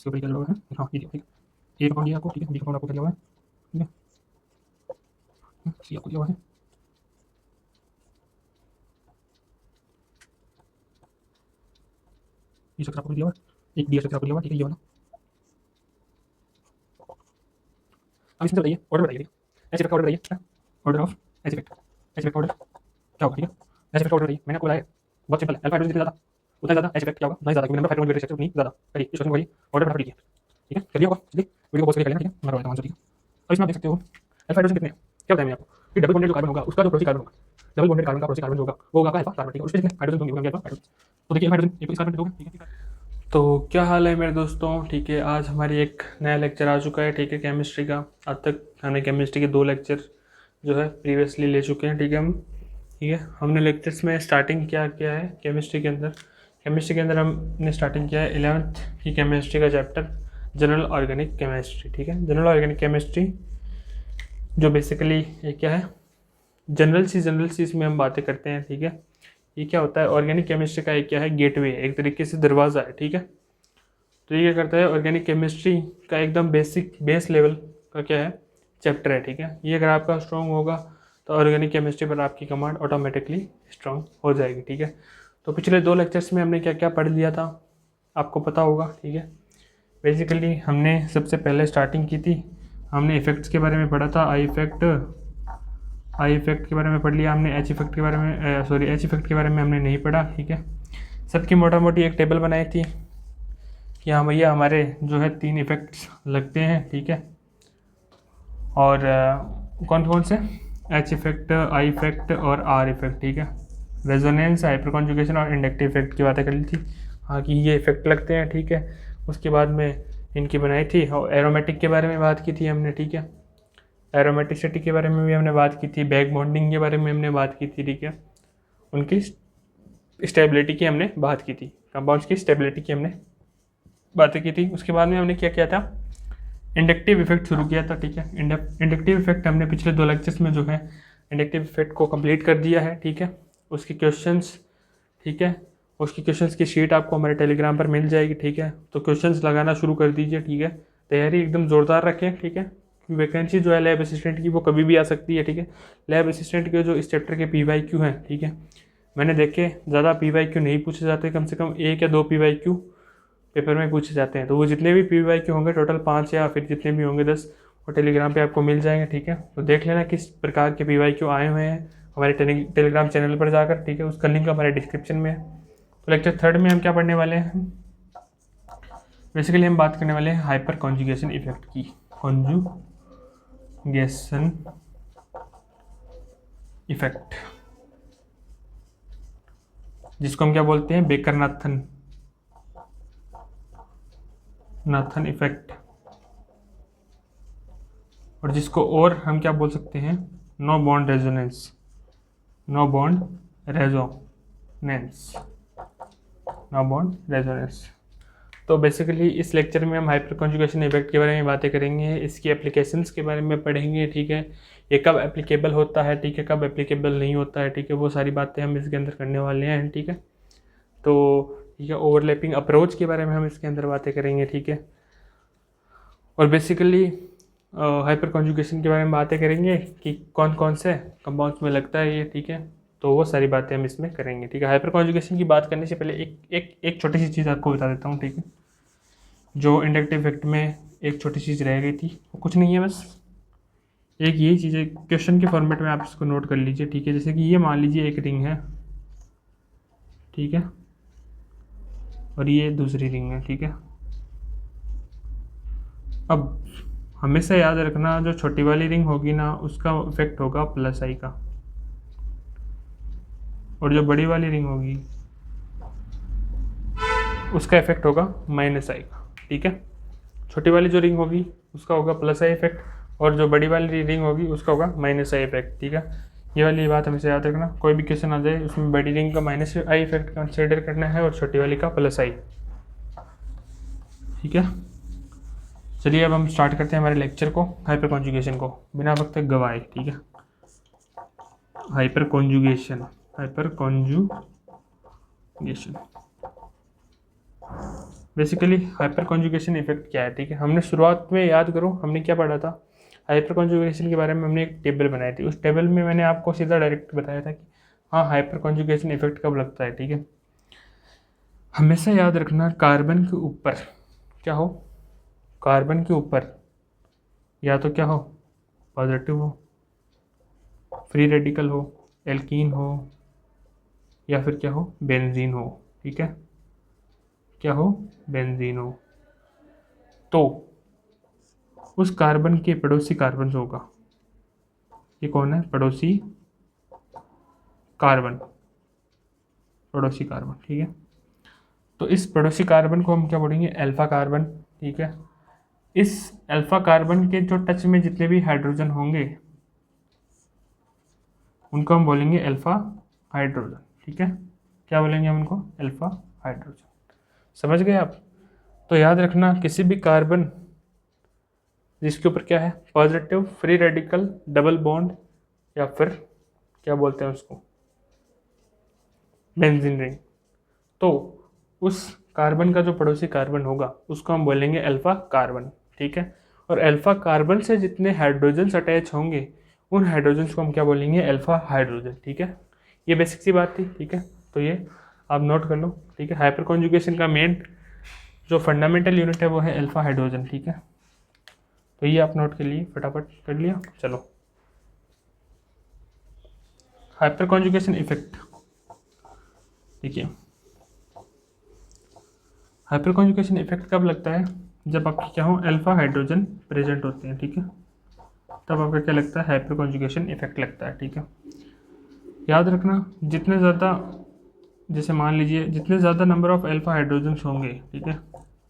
इसके ऊपर क्या हुआ है, हाँ ये ठीक है, ए कंपाउंड दिया आपको, ठीक है, बी कंपाउंड आपको क्या दिया हुआ है, ठीक है, सी आपको दिया हुआ है, ये स्ट्रक्चर आपको दिया हुआ है, एक डी स्ट्रक्चर आपको दिया हुआ है, ठीक है, ये वाला। अब इसमें बताइए ऑर्डर बताइए, एच इफेक्ट ऑर्डर बताइए, order of H effect order क्या होगा, ठीक है, एच इफेक्ट ऑर्डर बताइए, मैंने आपको बताया बहुत सिंपल है, अल्फा हाइड्रोजन जितना ज़्यादा उतना ज़्यादा एच इफेक्ट क्या होगा, उतना ही ज़्यादा, क्योंकि नंबर हाइड्रोजन स्ट्रक्चर उतनी ज़्यादा। करिए इस क्वेश्चन को, ऑर्डर फटाफट कीजिए, ठीक है, कर दिया होगा, चलिए वीडियो को पॉज करके कर लेना, ठीक है, मैं करवाता हूँ आंसर, ठीक है। अब इसमें आप देख सकते हो अल्फा हाइड्रोजन कितने हैं? क्या बताया मैंने आपको कि डबल बॉन्डेड जो कार्बन होगा उसका जो प्रोसी कार्बन होगा, डबल बॉन्डेड कार्बन का प्रोसी कार्बन जो होगा वो होगा अल्फा कार्बन, ठीक है, उस पे कितने हाइड्रोजन होंगे, अल्फा हाइड्रोजन। तो देखिए हाइड्रोजन एक इस कार्बन पे होगा, ठीक है। तो क्या हाल है मेरे दोस्तों, ठीक है, आज हमारी एक नया लेक्चर आ चुका है, ठीक है, केमिस्ट्री का। आज तक हमने केमिस्ट्री के 2 लेक्चर जो है प्रीवियसली ले चुके हैं, ठीक है हम, ठीक है। हमने लेक्चर्स में स्टार्टिंग क्या किया है केमिस्ट्री के अंदर हमने स्टार्टिंग किया है 11th की केमिस्ट्री का चैप्टर जनरल ऑर्गेनिक केमिस्ट्री, ठीक है। जनरल ऑर्गेनिक केमिस्ट्री जो बेसिकली ये क्या है, जनरल सी इसमें हम बातें करते हैं, ठीक है। ये क्या होता है, ऑर्गेनिक केमिस्ट्री का एक क्या है, गेटवे, एक तरीके से दरवाज़ा है, ठीक है। तो ये क्या करता है, ऑर्गेनिक केमिस्ट्री का एकदम बेसिक बेस लेवल का क्या है, चैप्टर है, ठीक है। ये अगर आपका स्ट्रॉन्ग होगा तो ऑर्गेनिक केमिस्ट्री पर आपकी कमांड ऑटोमेटिकली स्ट्रॉन्ग हो जाएगी, ठीक है। तो पिछले 2 लेक्चर्स में हमने क्या क्या पढ़ लिया था आपको पता होगा, ठीक है। बेसिकली हमने सबसे पहले स्टार्टिंग की थी, हमने इफेक्ट्स के बारे में पढ़ा था, आई इफेक्ट के बारे में पढ़ लिया हमने, एच इफेक्ट के बारे में एच इफेक्ट के बारे में हमने नहीं पढ़ा, ठीक है। सबकी मोटा मोटी एक टेबल बनाई थी कि हाँ भैया हमारे जो है 3 इफेक्ट्स लगते हैं, ठीक है। और कौन कौन से, एच इफेक्ट, आई इफेक्ट और आर इफेक्ट, ठीक है। रेजोनेंस, हाइपर कॉन्जुगेशन और इंडक्टिव इफेक्ट की बातें कर ली थी, हाँ कि ये इफेक्ट लगते हैं, ठीक है। उसके बाद में इनकी बनाई थी, और एरोमेटिक के बारे में बात की थी हमने, ठीक है। एरोमेटिसिटी के बारे में भी हमने बात की थी, बैक बॉन्डिंग के बारे में हमने बात की थी, ठीक है। उनकी स्टेबिलिटी की हमने बात की थी, कंपाउंड्स की स्टेबिलिटी की हमने बातें की थी। उसके बाद में हमने क्या किया था, इंडक्टिव इफेक्ट शुरू किया था, ठीक है। इंडक्टिव इफेक्ट हमने पिछले 2 लेक्चर्स में जो है इंडक्टिव इफेक्ट को कंप्लीट कर दिया है, ठीक है। उसके क्वेश्चंस, ठीक है, उसकी क्वेश्चंस की शीट आपको हमारे टेलीग्राम पर मिल जाएगी, ठीक है। तो क्वेश्चंस लगाना शुरू कर दीजिए, ठीक है। तैयारी एकदम ज़ोरदार रखें, ठीक है। वैकेंसी जो है लैब असिस्टेंट की वो कभी भी आ सकती है, ठीक है। लैब असिस्टेंट के जो इस चैप्टर के PYQ हैं, ठीक है, मैंने देखे ज़्यादा PYQ नहीं पूछे जाते, कम से कम 1 या 2 PYQ पेपर में पूछे जाते हैं। तो वो जितने भी PYQ होंगे टोटल 5 या फिर जितने भी होंगे 10, वो टेलीग्राम पे आपको मिल जाएंगे, ठीक है। तो देख लेना किस प्रकार के PYQ आए हुए हैं हमारे टेलीग्राम चैनल पर जाकर, ठीक है। उसका लिंक हमारे डिस्क्रिप्शन में है। तो लेक्चर 3 में हम क्या पढ़ने वाले हैं, बेसिकली हम बात करने वाले हैं हाइपर कॉन्जुगेशन इफेक्ट की, कॉन्जुगेशन इफेक्ट, जिसको हम क्या बोलते हैं, बेकर नाथन इफेक्ट, और जिसको और हम क्या बोल सकते हैं, no bond resonance, no bond resonance. तो बेसिकली इस लेक्चर में हम हाइपर कॉन्जुगेशन इफेक्ट के बारे में बातें करेंगे, इसकी एप्लीकेशंस के बारे में पढ़ेंगे, ठीक है। ये कब एप्लीकेबल होता है, ठीक है, कब एप्लीकेबल नहीं होता है, ठीक है, वो सारी बातें हम इसके अंदर करने वाले हैं, ठीक है। तो ठीक है, ओवरलैपिंग अप्रोच के बारे में हम इसके अंदर बातें करेंगे, ठीक है। और बेसिकली हाइपर कॉन्जुगेशन के बारे में बातें करेंगे कि कौन कौन से कंपाउंड्स में लगता है ये, ठीक है। तो वो सारी बातें हम इसमें करेंगे, ठीक है। हाइपर कॉन्जुगेशन की बात करने से पहले एक छोटी सी चीज़ आपको बता देता हूँ, ठीक है। जो इंडक्टिव इफेक्ट में एक छोटी चीज़ रह गई थी, वो कुछ नहीं है, बस एक यही चीज़ है, क्वेश्चन के फॉर्मेट में आप इसको नोट कर लीजिए, ठीक है। जैसे कि ये मान लीजिए एक रिंग है, ठीक है, और ये दूसरी रिंग है, ठीक है। अब हमेशा याद रखना, जो छोटी वाली रिंग होगी ना उसका इफेक्ट होगा +I का, और जो बड़ी वाली रिंग होगी उसका इफेक्ट होगा -I का, ठीक है। छोटी वाली जो रिंग होगी उसका होगा +I इफेक्ट, और जो बड़ी वाली रिंग होगी उसका होगा -I इफेक्ट, ठीक है। ये वाली बात हमेशा याद रखना, कोई भी क्वेश्चन आ जाए उसमें बड़ी रिंग का -I इफेक्ट कंसिडर करना है और छोटी वाली का +I, ठीक है। चलिए अब हम स्टार्ट करते हैं हमारे लेक्चर को, हाइपर कॉन्जुगेशन को बिना वक्त गवाए, ठीक है। Hyper conjugation basically hyper conjugation effect क्या है, ठीक है। हमने शुरुआत में याद करो हमने क्या पढ़ा था, हाइपर कॉन्जुगेशन के बारे में हमने एक टेबल बनाई थी। उस टेबल में मैंने आपको सीधा डायरेक्ट बताया था कि हाँ हाइपर कॉन्जुगेशन इफेक्ट कब लगता है, ठीक है। हमेशा याद रखना कार्बन के ऊपर क्या हो, कार्बन के ऊपर या तो क्या हो, पॉजिटिव हो, फ्री रेडिकल हो, एल्कीन हो, या फिर क्या हो, बेंजीन हो, ठीक है। क्या हो, बेंजीन हो। तो उस कार्बन के पड़ोसी कार्बन जो होगा, ये कौन है, पड़ोसी कार्बन, पड़ोसी कार्बन, ठीक है। तो इस पड़ोसी कार्बन को हम क्या बोलेंगे, अल्फा कार्बन, ठीक है। इस अल्फा कार्बन के जो टच में जितने भी हाइड्रोजन होंगे उनको हम बोलेंगे अल्फा हाइड्रोजन, ठीक है। क्या बोलेंगे हम उनको, अल्फा हाइड्रोजन। समझ गए आप। तो याद रखना किसी भी कार्बन जिसके ऊपर क्या है, positive free radical double bond, या फिर क्या बोलते हैं उसको, बेंजीन रिंग, तो उस कार्बन का जो पड़ोसी कार्बन होगा उसको हम बोलेंगे अल्फा कार्बन, ठीक है। और अल्फा कार्बन से जितने हाइड्रोजन्स अटैच होंगे उन हाइड्रोजन्स को हम क्या बोलेंगे, अल्फा हाइड्रोजन, ठीक है। ये बेसिक सी बात थी, ठीक है। तो ये आप नोट कर लो, ठीक है। हाइपर कॉन्जुगेशन का मेन जो फंडामेंटल यूनिट है वो है अल्फा हाइड्रोजन, ठीक है। तो ये आप नोट कर लिए, फटाफट कर लिया। चलो हाइपर कॉन्जुगेशन इफेक्ट, देखिए हाइपर कॉन्जुगेशन इफेक्ट कब लगता है, जब आपके क्या हो, अल्फा हाइड्रोजन प्रेजेंट होते हैं, ठीक है। तब आपका क्या लगता है, हाइपर कॉन्जुगेशन इफेक्ट लगता है, ठीक है। याद रखना जितने ज़्यादा, जैसे मान लीजिए जितने ज़्यादा नंबर ऑफ अल्फा हाइड्रोजन्स होंगे, ठीक है,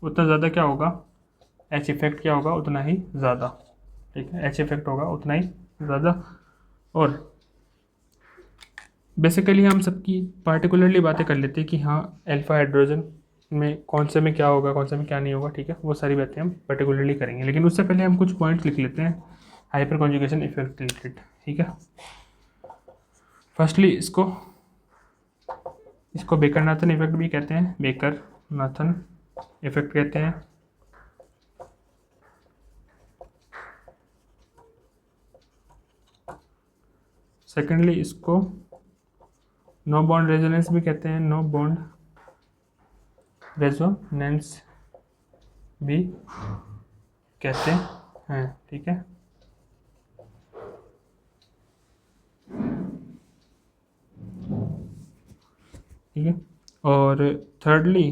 उतना ज़्यादा क्या होगा, एच इफेक्ट क्या होगा, उतना ही ज़्यादा, ठीक है। एच इफेक्ट होगा उतना ही ज़्यादा। और बेसिकली हम सबकी पार्टिकुलरली बातें कर लेते हैं कि हाँ अल्फा हाइड्रोजन में कौन से में क्या होगा, कौन से में क्या नहीं होगा, ठीक है। वो सारी बातें हम पर्टिकुलरली करेंगे, लेकिन उससे पहले हम कुछ पॉइंट्स लिख लेते हैं हाइपर कॉन्जुगेशन इफेक्ट रिलेटेड, ठीक है। फर्स्टली इसको इसको बेकर नाथन इफेक्ट भी कहते हैं, बेकर नाथन इफेक्ट कहते हैं। सेकेंडली इसको नो बॉन्ड रेजोनेंस भी कहते हैं, नो बॉन्ड रेजोनेंस भी कहते हैं, ठीक है। ठीक है। और थर्डली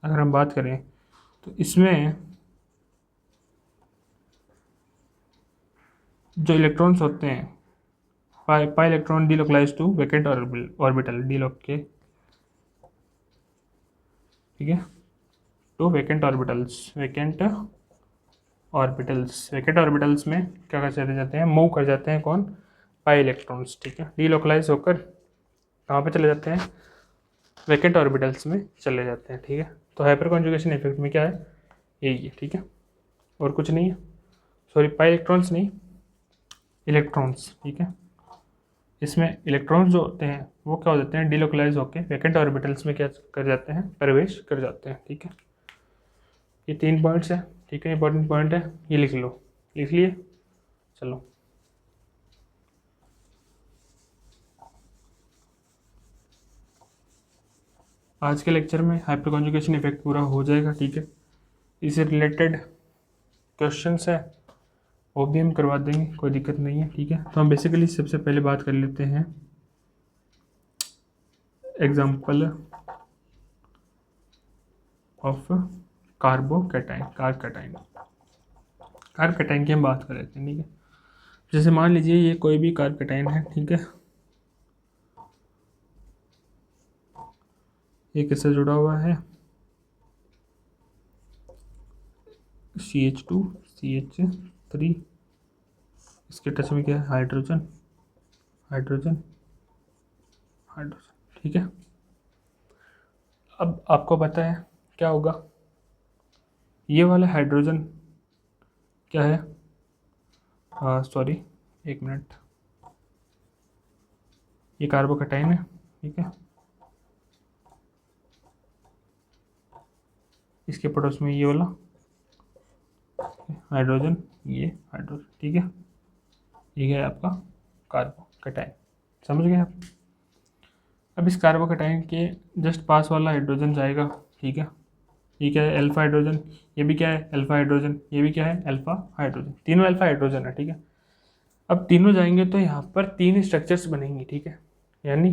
अगर हम बात करें तो इसमें जो इलेक्ट्रॉन्स होते हैं, pi electron delocalise to vacant orbital, डीलोक के, ठीक है, to vacant orbitals, vacant orbitals में क्या कर चले जाते हैं, मूव कर जाते हैं कौन, पाई इलेक्ट्रॉन्स, ठीक है। डीलोकलाइज होकर कहाँ पे चले जाते हैं, वैकेंट ऑर्बिटल्स में चले जाते हैं, ठीक है। तो हाइपर कॉन्जुगेशन इफेक्ट में क्या है, यही है, ठीक है, और कुछ नहीं है। सॉरी पाई इलेक्ट्रॉन्स नहीं, इलेक्ट्रॉन्स, ठीक है। इसमें इलेक्ट्रॉन्स जो होते हैं वो क्या हो जाते हैं, डीलोकलाइज होकर वैकेंट ऑर्बिटल्स में क्या कर जाते हैं, प्रवेश कर जाते हैं, ठीक है। ये 3 पॉइंट्स है, ठीक है, इंपॉर्टेंट पॉइंट है, ये लिख लो, लिख लिए। चलो आज के लेक्चर में हाइपर कॉन्जुगेशन इफेक्ट पूरा हो जाएगा, ठीक है। इससे रिलेटेड क्वेश्चंस है वो भी हम करवा देंगे, कोई दिक्कत नहीं है, ठीक है। तो हम बेसिकली सबसे पहले बात कर लेते हैं एग्जाम्पल ऑफ कार्बोकैटाइन, कार्बकैटाइन की हम बात कर लेते हैं, ठीक है। जैसे मान लीजिए ये कोई भी कार्बकैटाइन है, ठीक है, ये किससे जुड़ा हुआ है, CH2 CH3, इसके टच में क्या है, हाइड्रोजन हाइड्रोजन हाइड्रोजन, ठीक है। अब आपको पता है क्या होगा, ये वाला हाइड्रोजन क्या है, सॉरी एक मिनट, ये कार्बोकैटाइन है, ठीक है। इसके पड़ोस में ये वाला हाइड्रोजन, ये हाइड्रोजन, ठीक है। ये है आपका कार्बोकैटायन, समझ गए आप। अब इस कार्बोकैटायन के जस्ट पास वाला हाइड्रोजन जाएगा, ठीक है। ये क्या है, अल्फा हाइड्रोजन, ये भी क्या है अल्फा हाइड्रोजन, ये भी क्या है अल्फा हाइड्रोजन, तीनों अल्फा हाइड्रोजन है, ठीक है। अब तीनों जाएंगे तो यहाँ पर 3 स्ट्रक्चर्स बनेंगी, ठीक है। यानी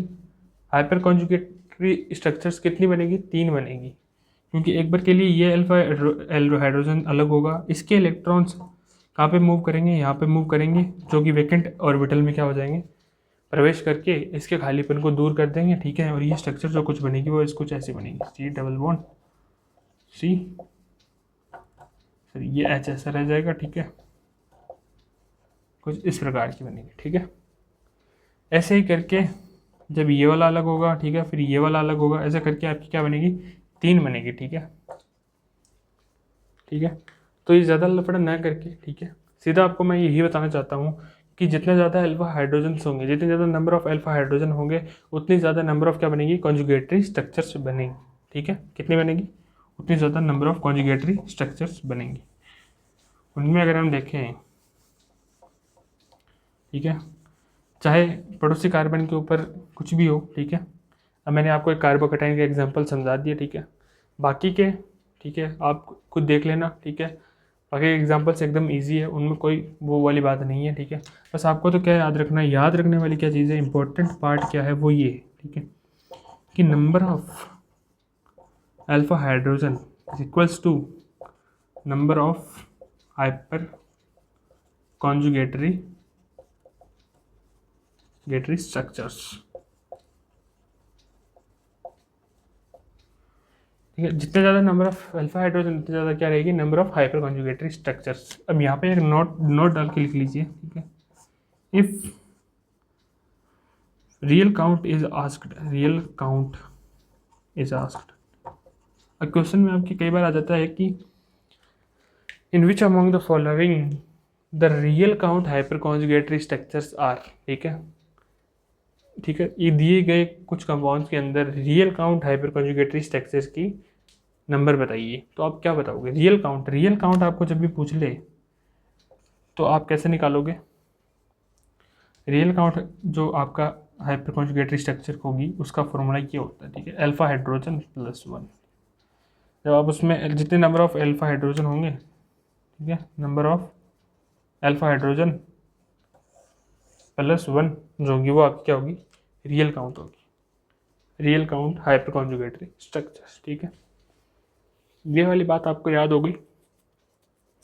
हाइपर कॉन्जुगेटरी स्ट्रक्चर्स कितनी बनेगी, 3 बनेगी, क्योंकि एक बार के लिए ये अल्फा हाइड्रोजन अलग होगा, इसके इलेक्ट्रॉन्स कहाँ पे मूव करेंगे, यहाँ पे मूव करेंगे, जो कि वेकेंट ऑर्बिटल में क्या हो जाएंगे, प्रवेश करके इसके खालीपन को दूर कर देंगे, ठीक है। और ये स्ट्रक्चर जो कुछ बनेगी वो कुछ ऐसी बनेगी, सी डबल बॉन्ड सी, फिर ये एच ऐसा रह जाएगा, ठीक है। कुछ इस प्रकार की बनेगी, ठीक है। ऐसे ही करके जब ये वाला अलग होगा, ठीक है, फिर ये वाला अलग होगा, ऐसे करके आपकी क्या बनेगी, 3 बनेगी, ठीक है। ठीक है, तो ये ज़्यादा लफड़ा ना करके, ठीक है, सीधा आपको मैं यही बताना चाहता हूँ कि जितने ज़्यादा अल्फा हाइड्रोजन होंगे, जितने ज़्यादा नंबर ऑफ अल्फा हाइड्रोजन होंगे, उतनी ज़्यादा नंबर ऑफ क्या बनेगी, कॉन्जुगेटरी स्ट्रक्चर्स बनेंगी, ठीक है। कितनी बनेगी, उतनी ज़्यादा नंबर ऑफ कॉन्जुगेटरी स्ट्रक्चर्स बनेंगी। उनमें अगर हम देखें, ठीक है, चाहे पड़ोसी कार्बन के ऊपर कुछ भी हो, ठीक है। अब मैंने आपको एक कार्बोकैटायन का एग्जांपल समझा दिया, ठीक है। बाकी के, ठीक है, आप खुद देख लेना, ठीक है। बाकी एग्जांपल्स एकदम इजी है, उनमें कोई वो वाली बात नहीं है, ठीक है। बस आपको तो क्या याद रखना है, याद रखने वाली क्या चीज़ है, इंपॉर्टेंट पार्ट क्या है वो ये है, ठीक है, कि number of alpha hydrogen is equals to number of hyper conjugatory structures, ठीक है। जितने ज़्यादा नंबर ऑफ अल्फा हाइड्रोजन, उतनी ज़्यादा क्या रहेगी, number of hyper conjugatory structures. अब यहाँ पे एक नोट डाल के लिख लीजिए, ठीक है। If real count is asked, real count is asked, अब क्वेश्चन में आपकी कई बार आ जाता है कि in which among the following the real count hyper conjugatory structures are, ठीक है, ठीक है। ये दिए गए कुछ कंपाउंड्स के अंदर real count hyper conjugatory structures की नंबर बताइए, तो आप क्या बताओगे, रियल काउंट। रियल काउंट आपको जब भी पूछ ले तो आप कैसे निकालोगे, रियल काउंट जो आपका हाइपर कॉन्जुगेटरी स्ट्रक्चर होगी उसका फॉर्मूला ये होता है, ठीक है, अल्फा हाइड्रोजन प्लस 1। जब आप उसमें जितने नंबर ऑफ अल्फा हाइड्रोजन होंगे, ठीक है, number of alpha hydrogen plus 1 जो होगी वो आपकी क्या होगी, रियल काउंट होगी, real count hyper conjugatory structures, ठीक है। ये वाली बात आपको याद हो गई,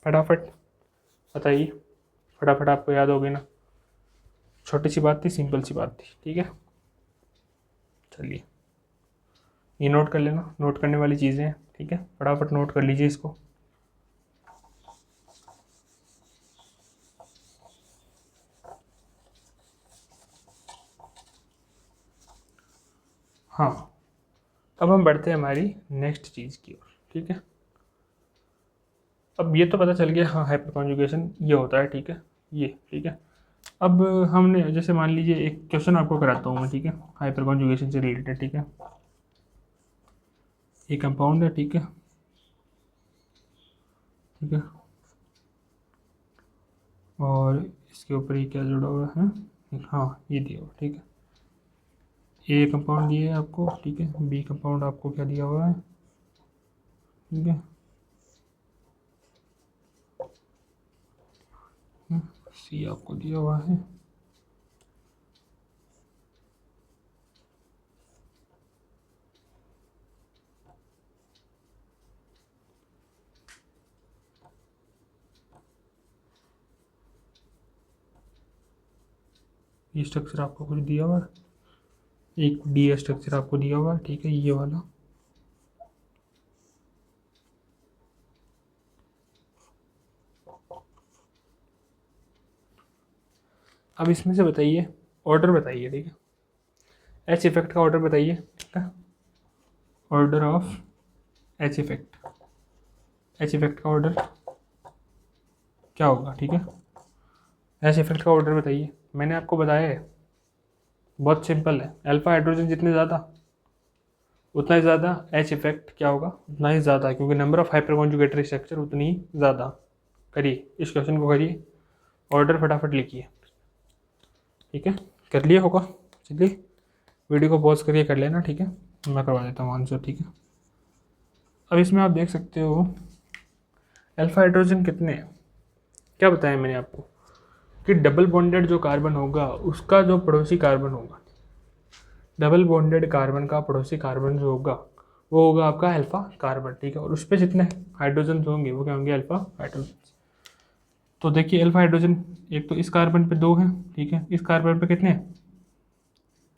फटाफट बताइए, फटाफट आपको याद हो गई ना, छोटी सी बात थी, सिंपल सी बात थी, ठीक है। चलिए ये नोट कर लेना, नोट करने वाली चीज़ें हैं, ठीक है, फटाफट नोट कर लीजिए इसको। हाँ, अब हम बढ़ते हैं हमारी नेक्स्ट चीज़ की ओर, ठीक है। अब ये तो पता चल गया, हाँ हाइपर कॉन्जुगेशन ये होता है, ठीक है, ये ठीक है। अब हमने जैसे मान लीजिए एक क्वेश्चन आपको कराता हूँ मैं, ठीक है, हाइपर कॉन्जुगेशन से रिलेटेड, ठीक है। ये कंपाउंड है, ठीक है, ठीक है, और इसके ऊपर ये क्या जुड़ा हुआ है, हाँ ये दिया हुआ, ठीक है। ए कंपाउंड दिया है आपको, ठीक है, बी कंपाउंड आपको क्या दिया हुआ है, ठीक है, सी आपको दिया हुआ है, ये स्ट्रक्चर आपको कुछ दिया हुआ है, एक डी स्ट्रक्चर आपको दिया हुआ है, ठीक है, ये वाला। अब इसमें से बताइए, ऑर्डर बताइए, ठीक है, एच इफेक्ट का ऑर्डर बताइए, ठीक है, order of H effect, H effect का ऑर्डर क्या होगा, ठीक है, एच इफेक्ट का ऑर्डर बताइए। मैंने आपको बताया है, बहुत सिंपल है, अल्फा हाइड्रोजन जितने ज़्यादा उतना ही ज़्यादा एच इफेक्ट क्या होगा, उतना ही ज़्यादा, क्योंकि नंबर ऑफ हाइपर कॉन्जुगेटरी स्ट्रक्चर उतनी ही ज़्यादा। करिए इस क्वेश्चन को, करिए ऑर्डर फटाफट लिखिए, ठीक है, कर लिया होगा। चलिए वीडियो को पॉज करिए, कर लेना, ठीक है, मैं करवा देता हूँ आंसर, ठीक है। अब इसमें आप देख सकते हो अल्फा हाइड्रोजन कितने हैं, क्या बताया मैंने आपको कि डबल बॉन्डेड जो कार्बन होगा उसका जो पड़ोसी कार्बन होगा, डबल बॉन्डेड कार्बन का पड़ोसी कार्बन जो होगा वो होगा आपका अल्फा कार्बन, ठीक है, और उस पर जितने हाइड्रोजन होंगे वो क्या होंगे, अल्फा हाइड्रोजन। तो देखिए अल्फा हाइड्रोजन एक तो इस कार्बन पे 2 है, ठीक है, इस कार्बन पे कितने हैं,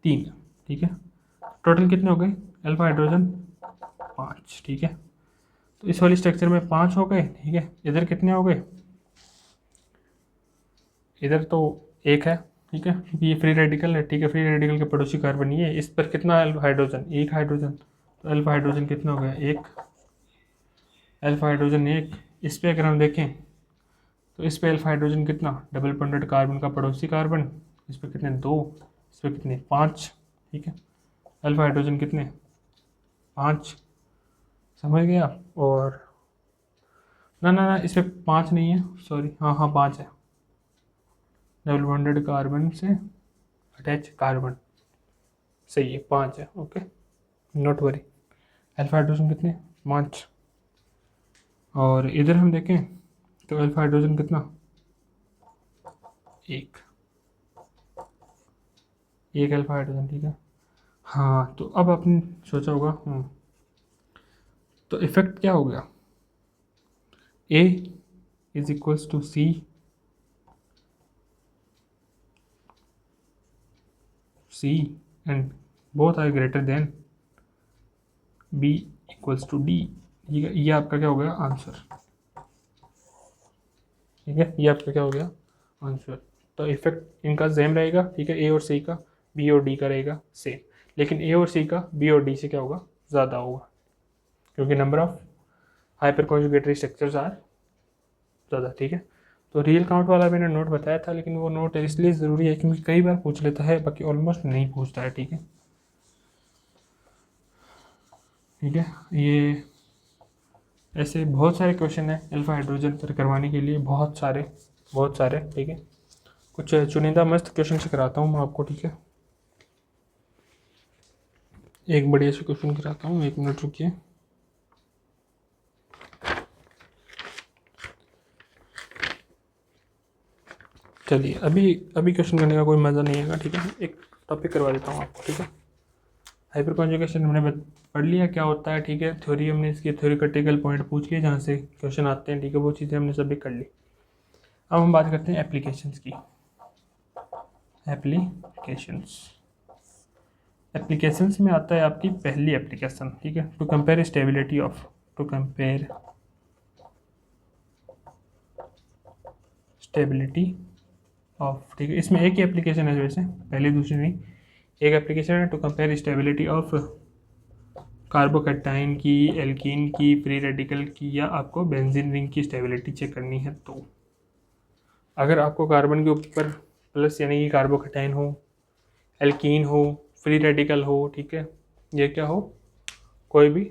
3 है, ठीक है, टोटल कितने हो गए अल्फा हाइड्रोजन 5, ठीक है। तो इस वाली स्ट्रक्चर में 5 हो गए, ठीक है, इधर कितने हो गए, इधर तो 1 है, ठीक है, क्योंकि ये फ्री रेडिकल है, ठीक है, फ्री रेडिकल के पड़ोसी कार्बन ये, इस पर कितना हाइड्रोजन, 1 हाइड्रोजन, तो अल्फा हाइड्रोजन कितना हो गया, 1, अल्फा हाइड्रोजन 1। इस पर अगर हम देखें तो इस पर अल्फा हाइड्रोजन कितना, डबल बॉन्डेड कार्बन का पड़ोसी कार्बन, इस पर कितने 2, इस पर कितने 5, ठीक है, अल्फा हाइड्रोजन कितने 5, समझ गए आप। और ना इस पर 5 नहीं है, सॉरी, हाँ 5 है, डबल बॉन्डेड कार्बन से अटैच कार्बन, सही है 5 है, okay, note worry. Alpha hydrogen कितने 5, और इधर हम देखें तो अल्फा हाइड्रोजन कितना 1 अल्फा हाइड्रोजन, ठीक है। हाँ तो अब आपने सोचा होगा तो इफेक्ट क्या हो गया, A is equals to C and both are greater than B equals to D, ठीक है, ये आपका क्या हो गया आंसर, ठीक है, ये आपका क्या हो गया आंसर। तो इफेक्ट इनका सेम रहेगा, ठीक है, A और C का, B और D का रहेगा सेम, लेकिन A और C का B और D से क्या होगा, ज़्यादा होगा, क्योंकि number of hyper conjugatory structures are ज़्यादा, ठीक है। तो रियल काउंट वाला मैंने नोट बताया था, लेकिन वो नोट इसलिए ज़रूरी है क्योंकि कई बार पूछ लेता है, बाकी ऑलमोस्ट नहीं पूछता है, ठीक है, ठीक है। ये ऐसे बहुत सारे क्वेश्चन हैं अल्फा हाइड्रोजन पर करवाने के लिए, बहुत सारे, ठीक है। कुछ चुनिंदा मस्त क्वेश्चन से कराता हूँ मैं आपको, ठीक है, एक बढ़िया से क्वेश्चन कराता हूँ, 1 मिनट रुकिए। चलिए अभी क्वेश्चन करने का कोई मज़ा नहीं आएगा, ठीक है, एक टॉपिक करवा देता हूँ आपको, ठीक है। हाइपर कॉन्जुगेशन हमने पढ़ लिया क्या होता है, ठीक है, थ्योरी हमने इसकी थ्योरिटिकल पॉइंट पूछ लिए जहाँ से क्वेश्चन आते हैं, ठीक है, वो चीज़ें हमने सभी कर ली। अब हम बात करते हैं एप्लीकेशंस की। एप्लीकेशंस में आता है आपकी पहली एप्लीकेशन, ठीक है, टू कंपेयर स्टेबिलिटी ऑफ, ठीक है, इसमें एक ही एप्लीकेशन है वैसे, पहली दूसरी नहीं, एक एप्लीकेशन है to compare stability of carbocation की, एल्कीन की, फ्री रेडिकल की, या आपको बेंजीन रिंग की स्टेबिलिटी चेक करनी है। तो अगर आपको कार्बन के ऊपर प्लस यानी कि कार्बोकैटायन हो, एल्कीन हो, फ्री रेडिकल हो, ठीक है, ये क्या हो, कोई भी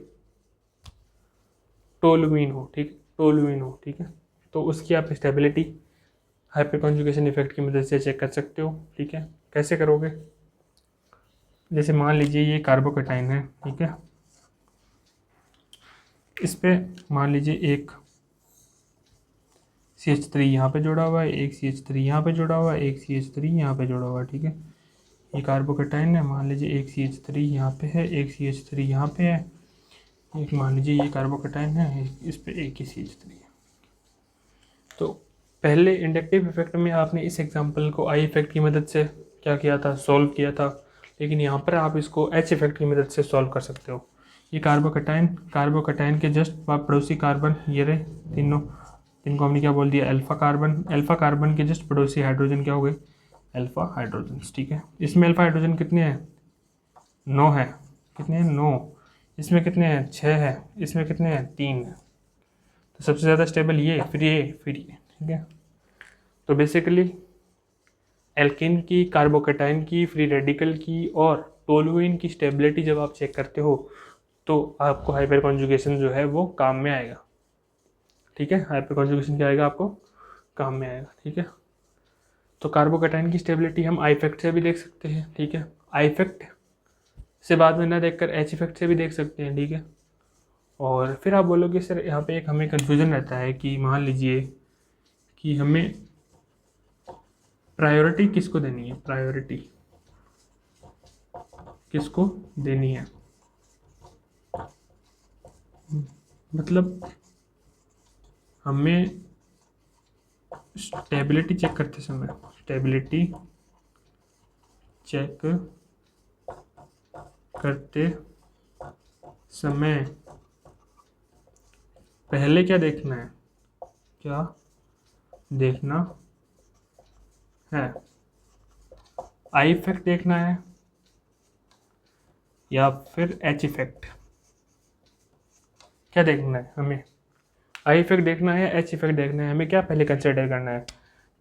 टोलुइन हो, ठीक है, तो उसकी आप स्टेबिलिटी हाइपर कॉन्जुगेशन इफेक्ट की मदद से चेक कर सकते हो, ठीक है। कैसे करोगे, जैसे मान लीजिए ये कार्बोकैटायन है, ठीक है, इस पे मान लीजिए एक CH3 यहाँ पे जोड़ा हुआ है, एक CH3 यहाँ पे जोड़ा हुआ है, एक CH3 यहाँ पे जोड़ा हुआ है, ठीक है, ये कार्बोकैटायन है, मान लीजिए एक CH3 यहाँ पे है, एक CH3 यहाँ पे है, एक मान लीजिए ये कार्बोकैटायन है, इस पे एक ही CH3 है। तो पहले इंडक्टिव इफेक्ट में आपने इस एग्जांपल को आई इफेक्ट की मदद से क्या किया था, सॉल्व किया था, लेकिन यहाँ पर आप इसको एच इफेक्ट की मदद से सॉल्व कर सकते हो। ये कार्बोकैटायन के जस्ट पड़ोसी कार्बन ये रहे तीनों, इनको हमने क्या बोल दिया, अल्फा कार्बन के जस्ट पड़ोसी हाइड्रोजन क्या हो गए, अल्फा हाइड्रोजन, ठीक है। इसमें अल्फा हाइड्रोजन कितने हैं, 9 है, कितने हैं 9, इसमें कितने हैं 6 है, इसमें कितने हैं 3 है, तो सबसे ज़्यादा स्टेबल ये, फिर ये, ठीक है। तो बेसिकली एल्किन की, कार्बोकैटायन की, फ्री रेडिकल की और टोलुइन की स्टेबिलिटी जब आप चेक करते हो तो आपको हाइपर कॉन्जुगेशन जो है वो काम में आएगा। ठीक है, हाइपर कॉन्जुगेशन क्या आएगा, आपको काम में आएगा। ठीक है, तो कार्बोकैटायन की स्टेबिलिटी हम आई इफेक्ट से भी देख सकते हैं। ठीक है, आई इफेक्ट से बाद में ना देखकर एच इफेक्ट से भी देख सकते हैं। ठीक है, और फिर आप बोलोगे सर यहाँ पे एक हमें कन्फ्यूज़न रहता है कि मान लीजिए कि हमें प्रायोरिटी किसको देनी है, प्रायोरिटी किसको देनी है, मतलब हमें स्टेबिलिटी चेक करते समय, स्टेबिलिटी चेक करते समय पहले क्या देखना है, क्या देखना है, आई इफेक्ट देखना है या फिर एच इफेक्ट, क्या देखना है हमें, आई इफेक्ट देखना है, एच इफेक्ट देखना है, हमें क्या पहले कंसिडर करना है।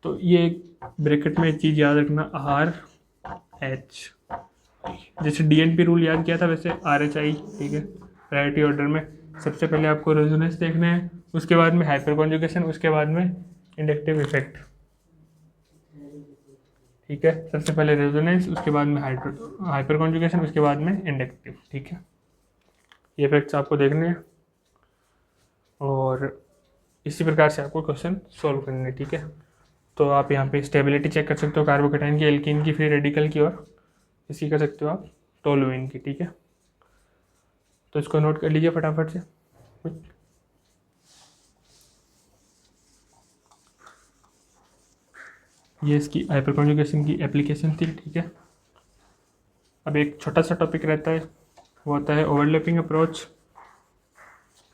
तो ये ब्रैकेट में एक चीज़ याद रखना, आर एच, जैसे डीएनपी रूल याद किया था वैसे आर एच आई। ठीक है, प्रायोरिटी ऑर्डर में सबसे पहले आपको रेजोनेंस देखना है, उसके बाद में हाइपर कॉन्जुगेशन, उसके बाद में इंडक्टिव इफेक्ट। ठीक है, सबसे पहले रेजोनेंस, उसके बाद में हाइपर कॉन्जुगेशन, उसके बाद में इंडक्टिव। ठीक है, ये इफेक्ट्स आपको देखने हैं और इसी प्रकार से आपको क्वेश्चन सॉल्व करने हैं। ठीक है, तो आप यहाँ पे स्टेबिलिटी चेक कर सकते हो कार्बोकैटायन की, एल्कीन की, फ्री रेडिकल की, और इसकी कर सकते हो आप टोलुइन की। ठीक है, तो इसको नोट कर लीजिए फटाफट से। ये इसकी हाइपर कॉन्जुगेशन की एप्लीकेशन थी। ठीक है, अब एक छोटा सा टॉपिक रहता है, वो होता है ओवरलैपिंग अप्रोच।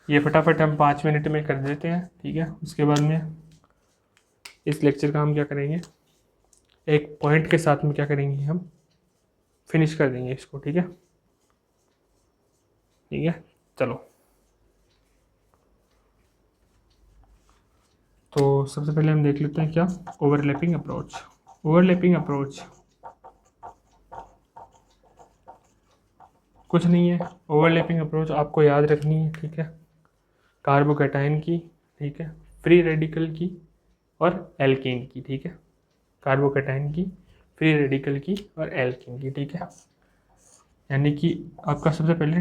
ये फटाफट हम 5 मिनट में कर देते हैं। ठीक है, उसके बाद में इस लेक्चर का हम क्या करेंगे, एक पॉइंट के साथ में क्या करेंगे, हम फिनिश कर देंगे इसको। ठीक है, ठीक है, चलो। तो सबसे पहले हम देख लेते हैं क्या, ओवरलैपिंग अप्रोच। ओवरलैपिंग अप्रोच कुछ नहीं है, ओवरलैपिंग अप्रोच आपको याद रखनी है। ठीक है, कार्बोकैटायन की, ठीक है, फ्री रेडिकल की और एल्कीन की। ठीक है, कार्बोकैटायन की, फ्री रेडिकल की और एल्कीन की। ठीक है, यानी कि आपका सबसे पहले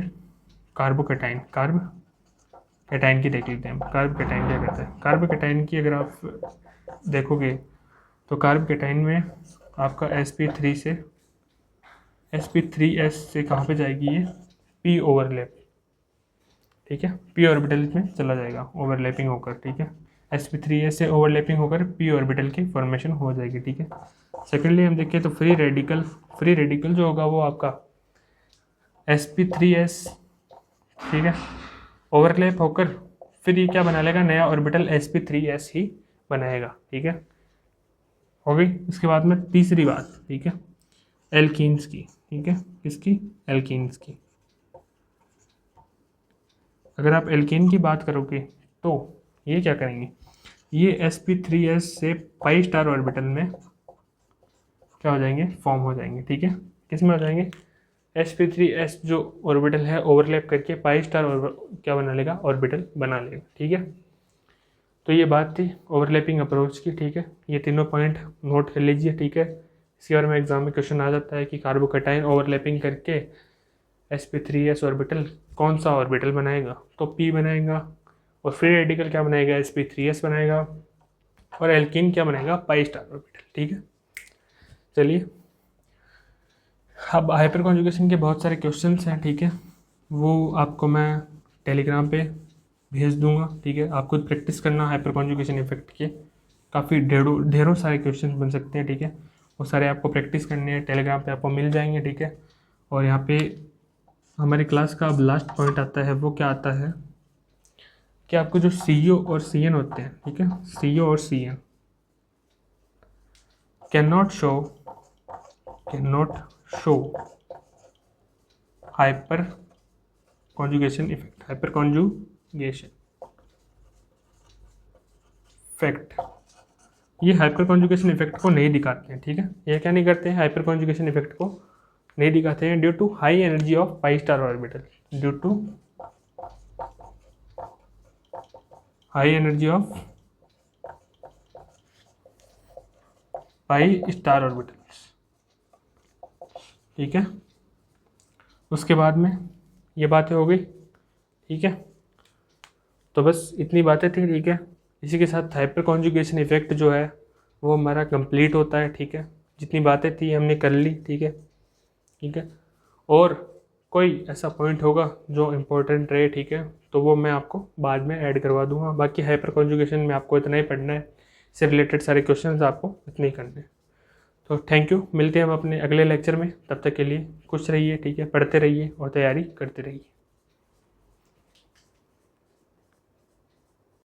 कार्बोकैटायन, कार्बोकैटायन की देख लेते हैं हम। कार्बोकैटायन क्या करता है, कार्बोकैटायन की अगर आप देखोगे तो कार्बोकैटायन में आपका sp3 से sp3s से कहाँ पे जाएगी, ये p ओवरलैप। ठीक है, p ऑर्बिटल में चला जाएगा ओवरलैपिंग होकर। ठीक है, sp3s से ओवरलैपिंग होकर p ऑर्बिटल की फॉर्मेशन हो जाएगी। ठीक है, सेकेंडली हम देखें तो फ्री रेडिकल जो होगा वो आपका sp3s, ठीक है, ओवरलैप होकर फिर ये क्या बना लेगा, नया ऑर्बिटल sp3s ही बनाएगा। ठीक है, हो गई। उसके बाद में तीसरी बात, ठीक है, एल्कीन्स की। ठीक है, किसकी, एल्कीन्स की। अगर आप एल्कीन की बात करोगे तो ये क्या करेंगे, ये sp3s से पाई स्टार ऑर्बिटल में क्या हो जाएंगे, फॉर्म हो जाएंगे। ठीक है, किस में हो जाएंगे, sp3s जो ऑर्बिटल है ओवरलैप करके पाई स्टार क्या बना लेगा, ऑर्बिटल बना लेगा। ठीक है, तो ये बात थी ओवरलैपिंग अप्रोच की। ठीक है, ये तीनों पॉइंट नोट कर लीजिए। ठीक है, इसके बारे में एग्जाम में क्वेश्चन आ जाता है कि कार्बोकैटायन ओवरलैपिंग करके sp3s ऑर्बिटल कौन सा ऑर्बिटल बनाएगा, तो p बनाएगा, और फ्री रेडिकल क्या बनाएगा, sp3s बनाएगा, और एल्कीन क्या बनाएगा, पाई स्टार ऑर्बिटल। ठीक है, चलिए अब हाइपर कॉन्जुगेशन के बहुत सारे क्वेश्चंस हैं। ठीक है, वो आपको मैं टेलीग्राम पे भेज दूंगा। ठीक है, आप खुद प्रैक्टिस करना हाइपर कॉन्जुगेशन इफेक्ट के, काफ़ी ढेरों सारे क्वेश्चन बन सकते हैं। ठीक है, वो सारे आपको प्रैक्टिस करने हैं, टेलीग्राम पे आपको मिल जाएंगे। ठीक है, और यहाँ पे हमारी क्लास का अब लास्ट पॉइंट आता है, वो क्या आता है कि आपको जो CO और CN होते हैं, ठीक है, CO और CN can not show hyper conjugation effect, hyper conjugation effect, ये हाइपर कॉन्जुगेशन इफेक्ट को नहीं दिखाते हैं। ठीक है, ये क्या नहीं करते हैं, हाइपर कॉन्जुगेशन इफेक्ट को नहीं दिखाते हैं due to high energy of pi star orbital. Due to high energy of pi star orbitals. ठीक है, उसके बाद में ये बातें हो गई। ठीक है, तो बस इतनी बातें थी। ठीक है, इसी के साथ हाइपर कॉन्जुगेशन इफेक्ट जो है वो हमारा कंप्लीट होता है। ठीक है, जितनी बातें थी हमने कर ली। ठीक है, ठीक है, और कोई ऐसा पॉइंट होगा जो इम्पोर्टेंट रहे, ठीक है, तो वो मैं आपको बाद में ऐड करवा दूंगा। बाकी हाइपर कॉन्जुगेशन में आपको इतना ही पढ़ना है, इससे रिलेटेड सारे क्वेश्चंस आपको इतने ही करने हैं। तो थैंक यू, मिलते हैं हम अपने अगले लेक्चर में। तब तक के लिए खुश रहिए, ठीक है, पढ़ते रहिए और तैयारी करते रहिए।